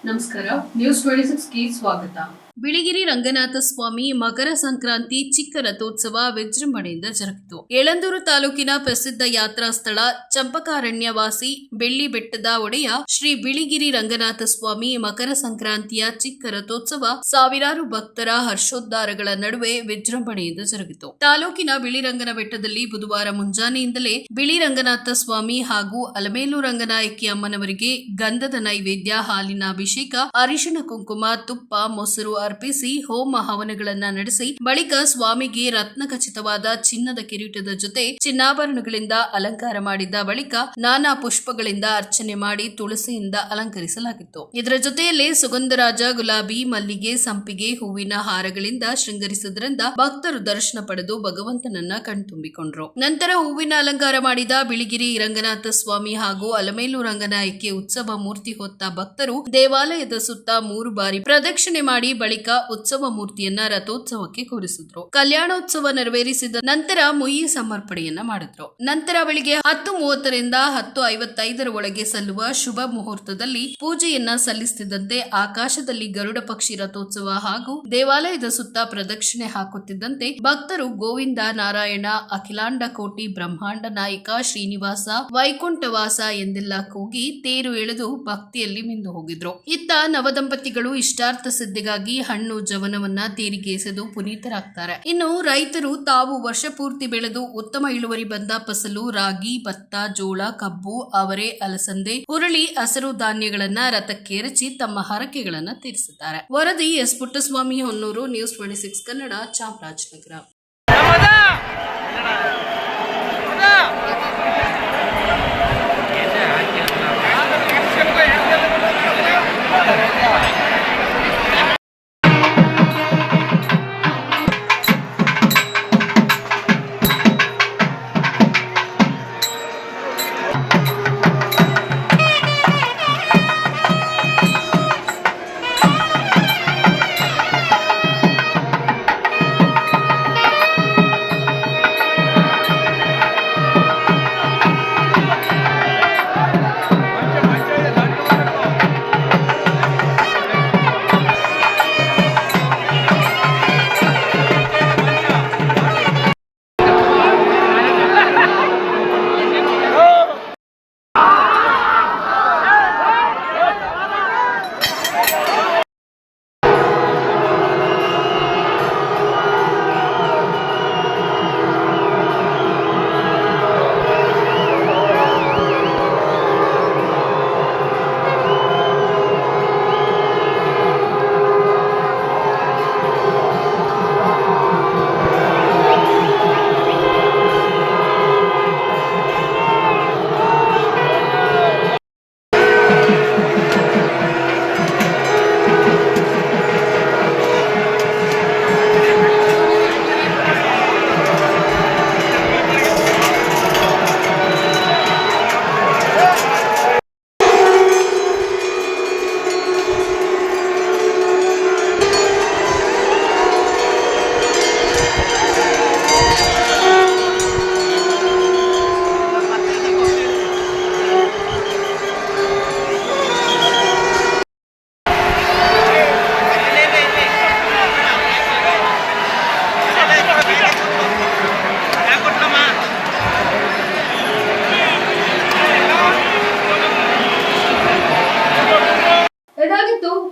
ನಮಸ್ಕಾರ, ನ್ಯೂಸ್ 26ಗೆ ಸ್ವಾಗತ. ಬಿಳಿಗಿರಿ ರಂಗನಾಥ ಸ್ವಾಮಿ ಮಕರ ಸಂಕ್ರಾಂತಿ ಚಿಕ್ಕ ರಥೋತ್ಸವ ವಿಜೃಂಭಣೆಯಿಂದ ಜರುಗಿತು. ಯಳಂದೂರು ತಾಲೂಕಿನ ಪ್ರಸಿದ್ಧ ಯಾತ್ರಾ ಸ್ಥಳ ಚಂಪಕಾರಣ್ಯವಾಸಿ ಬೆಳ್ಳಿ ಬೆಟ್ಟದ ಒಡೆಯ ಶ್ರೀ ಬಿಳಿಗಿರಿ ರಂಗನಾಥ ಸ್ವಾಮಿ ಮಕರ ಸಂಕ್ರಾಂತಿಯ ಚಿಕ್ಕ ರಥೋತ್ಸವ ಸಾವಿರಾರು ಭಕ್ತರ ಹರ್ಷೋದ್ಗಾರಗಳ ನಡುವೆ ವಿಜೃಂಭಣೆಯಿಂದ ಜರುಗಿತು. ತಾಲೂಕಿನ ಬಿಳಿರಂಗನ ಬೆಟ್ಟದಲ್ಲಿ ಬುಧವಾರ ಮುಂಜಾನೆಯಿಂದಲೇ ಬಿಳಿ ರಂಗನಾಥ ಸ್ವಾಮಿ ಹಾಗೂ ಅಲಮೇಲು ರಂಗನಾಯಕಿ ಅಮ್ಮನವರಿಗೆ ಗಂಧದ ನೈವೇದ್ಯ, ಹಾಲಿನ ಅಭಿಷೇಕ, ಅರಿಶಿಣ ಕುಂಕುಮ, ತುಪ್ಪ, ಮೊಸರು ಅರ್ಪಿಸಿ ಹೋಮ ಹವನಗಳನ್ನ ನಡೆಸಿ ಬಳಿಕ ಸ್ವಾಮಿಗೆ ರತ್ನಖಚಿತವಾದ ಚಿನ್ನದ ಕಿರೀಟದ ಜೊತೆ ಚಿನ್ನಾಭರಣಗಳಿಂದ ಅಲಂಕಾರ ಮಾಡಿದ್ದ ಬಳಿಕ ನಾನಾ ಪುಷ್ಪಗಳಿಂದ ಅರ್ಚನೆ ಮಾಡಿ ತುಳಸಿಯಿಂದ ಅಲಂಕರಿಸಲಾಗಿತ್ತು. ಇದರ ಜೊತೆಯಲ್ಲೇ ಸುಗಂಧರಾಜ, ಗುಲಾಬಿ, ಮಲ್ಲಿಗೆ, ಸಂಪಿಗೆ ಹೂವಿನ ಹಾರಗಳಿಂದ ಶೃಂಗರಿಸಿದ್ರಿಂದ ಭಕ್ತರು ದರ್ಶನ ಪಡೆದು ಭಗವಂತನನ್ನ ಕಣ್ತುಂಬಿಕೊಂಡ್ರು. ನಂತರ ಹೂವಿನ ಅಲಂಕಾರ ಮಾಡಿದ ಬಿಳಿಗಿರಿ ರಂಗನಾಥ ಸ್ವಾಮಿ ಹಾಗೂ ಅಲಮೇಲು ರಂಗನಾಯಕಿ ಉತ್ಸವ ಮೂರ್ತಿ ಹೊತ್ತ ಭಕ್ತರು ದೇವಾಲಯದ ಸುತ್ತ 3 ಬಾರಿ ಪ್ರದಕ್ಷಿಣೆ ಮಾಡಿ ಬಳಿಕ ಉತ್ಸವ ಮೂರ್ತಿಯನ್ನ ರಥೋತ್ಸವಕ್ಕೆ ಕೂರಿಸಿದ್ರು. ಕಲ್ಯಾಣೋತ್ಸವ ನೆರವೇರಿಸಿದ ನಂತರ ಮುಯಿ ಸಮರ್ಪಣೆಯನ್ನ ಮಾಡಿದ್ರು. ನಂತರ ಬೆಳಿಗ್ಗೆ 10:30ರಿಂದ 10:55 ಒಳಗೆ ಸಲ್ಲುವ ಶುಭ ಮುಹೂರ್ತದಲ್ಲಿ ಪೂಜೆಯನ್ನ ಸಲ್ಲಿಸುತ್ತಿದ್ದಂತೆ ಆಕಾಶದಲ್ಲಿ ಗರುಡ ಪಕ್ಷಿ ರಥೋತ್ಸವ ಹಾಗೂ ದೇವಾಲಯದ ಸುತ್ತ ಪ್ರದಕ್ಷಿಣೆ ಹಾಕುತ್ತಿದ್ದಂತೆ ಭಕ್ತರು ಗೋವಿಂದ, ನಾರಾಯಣ, ಅಖಿಲಾಂಡ ಕೋಟಿ ಬ್ರಹ್ಮಾಂಡ ನಾಯಕ, ಶ್ರೀನಿವಾಸ, ವೈಕುಂಠವಾಸ ಎಂದೆಲ್ಲ ಕೂಗಿ ತೇರು ಎಳೆದು ಭಕ್ತಿಯಲ್ಲಿ ಮಿಂದು ಹೋಗಿದ್ರು. ಇತ್ತ ನವದಂಪತಿಗಳು ಇಷ್ಟಾರ್ಥ ಸಿದ್ಧಿಗಾಗಿ ಹಣ್ಣು ಜವನವನ್ನ ತೇರಿಗೆ ಎಸೆದು ಪುನೀತರಾಗ್ತಾರೆ. ಇನ್ನು ರೈತರು ತಾವು ವರ್ಷ ಪೂರ್ತಿ ಬೆಳೆದು ಉತ್ತಮ ಇಳುವರಿ ಬಂದ ಫಸಲು ರಾಗಿ, ಭತ್ತ, ಜೋಳ, ಕಬ್ಬು, ಅವರೆ, ಅಲಸಂದೆ, ಹುರುಳಿ, ಹಸಿರು ಧಾನ್ಯಗಳನ್ನ ರಥಕ್ಕೇರಿಸಿ ತಮ್ಮ ಹರಕೆಗಳನ್ನ ತೀರಿಸುತ್ತಾರೆ. ವರದಿ S Puttaswamy, Honnur, news 26 Kannada, Chamarajanagar.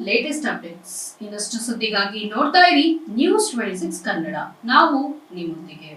Latest updates. ಇನ್ನಷ್ಟು ಸುದ್ದಿಗಾಗಿ ನೋಡ್ತಾ ಇರಿ ನ್ಯೂಸ್ 26 ಕನ್ನಡ. ನಾವು ನಿಮ್ಮೊಂದಿಗೆ.